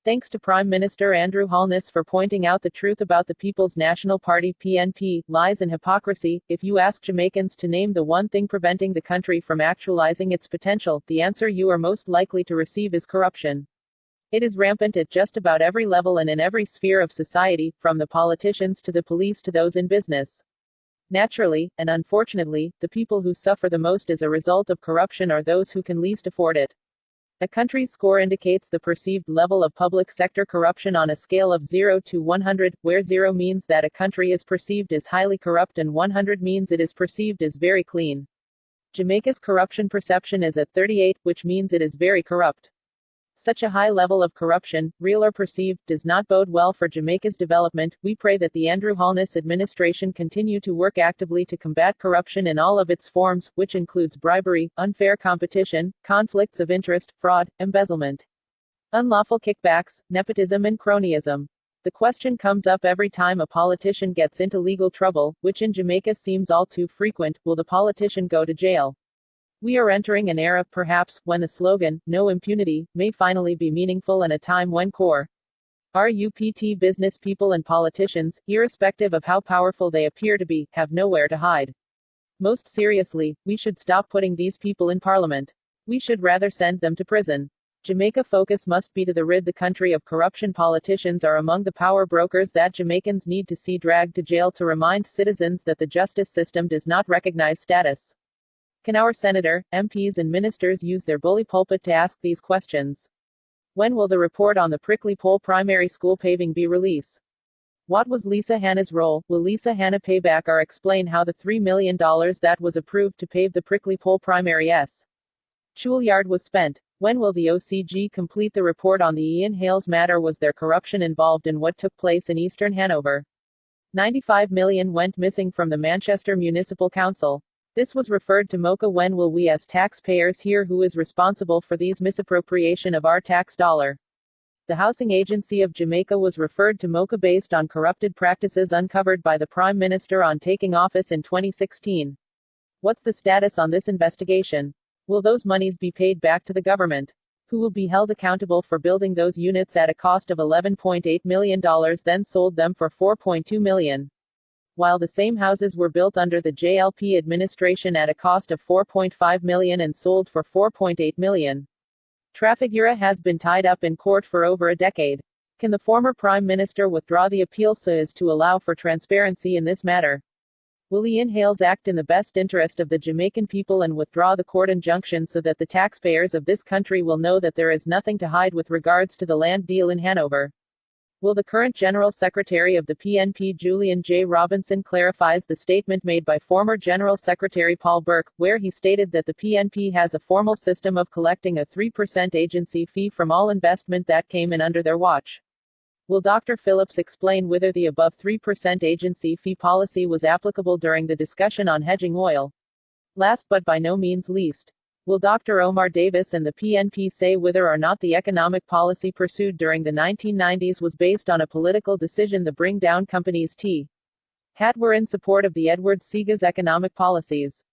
Thanks to Prime Minister Andrew Holness for pointing out the truth about the People's National Party (PNP) lies and hypocrisy. If you ask Jamaicans to name the one thing preventing the country from actualizing its potential, the answer you are most likely to receive is corruption. It is rampant at just about every level and in every sphere of society, from the politicians to the police to those in business. Naturally, and unfortunately, the people who suffer the most as a result of corruption are those who can least afford it. A country's score indicates the perceived level of public sector corruption on a scale of 0 to 100, where 0 means that a country is perceived as highly corrupt and 100 means it is perceived as very clean. Jamaica's corruption perception is at 38, which means it is very corrupt. Such a high level of corruption, real or perceived, does not bode well for Jamaica's development. We pray that the Andrew Holness administration continue to work actively to combat corruption in all of its forms, which includes bribery, unfair competition, conflicts of interest, fraud, embezzlement, unlawful kickbacks, nepotism and cronyism. The question comes up every time a politician gets into legal trouble, which in Jamaica seems all too frequent: will the politician go to jail? We are entering an era, perhaps, when the slogan, "No impunity," may finally be meaningful, and a time when core RUPT business people and politicians, irrespective of how powerful they appear to be, have nowhere to hide. Most seriously, we should stop putting these people in parliament. We should rather send them to prison. Jamaica focus must be to rid the country of corruption. Politicians are among the power brokers that Jamaicans need to see dragged to jail to remind citizens that the justice system does not recognize status. Can our senator, MPs and ministers use their bully pulpit to ask these questions? When will the report on the Prickly Pole primary school paving be released? What was Lisa Hanna's role? Will Lisa Hanna pay back or explain how the $3 million that was approved to pave the Prickly Pole primary schoolyard was spent? When will the OCG complete the report on the Ian Hales matter? Was there corruption involved in what took place in Eastern Hanover? $95 million went missing from the Manchester Municipal Council. This was referred to MOCA. When will we as taxpayers hear who is responsible for these misappropriation of our tax dollar? The Housing Agency of Jamaica was referred to MOCA based on corrupted practices uncovered by the Prime Minister on taking office in 2016. What's the status on this investigation? Will those monies be paid back to the government? Who will be held accountable for building those units at a cost of $11.8 million, then sold them for $4.2 million? While the same houses were built under the JLP administration at a cost of $4.5 million and sold for $4.8 million. Trafigura has been tied up in court for over a decade. Can the former Prime Minister withdraw the appeal so as to allow for transparency in this matter? Will Ian Hales act in the best interest of the Jamaican people and withdraw the court injunction so that the taxpayers of this country will know that there is nothing to hide with regards to the land deal in Hanover? Will the current General Secretary of the PNP, Julian J. Robinson, clarifies the statement made by former General Secretary Paul Burke, where he stated that the PNP has a formal system of collecting a 3% agency fee from all investment that came in under their watch? Will Dr. Phillips explain whether the above 3% agency fee policy was applicable during the discussion on hedging oil? Last but by no means least, will Dr. Omar Davis and the PNP say whether or not the economic policy pursued during the 1990s was based on a political decision to bring down companies were in support of the Edward Seaga's economic policies?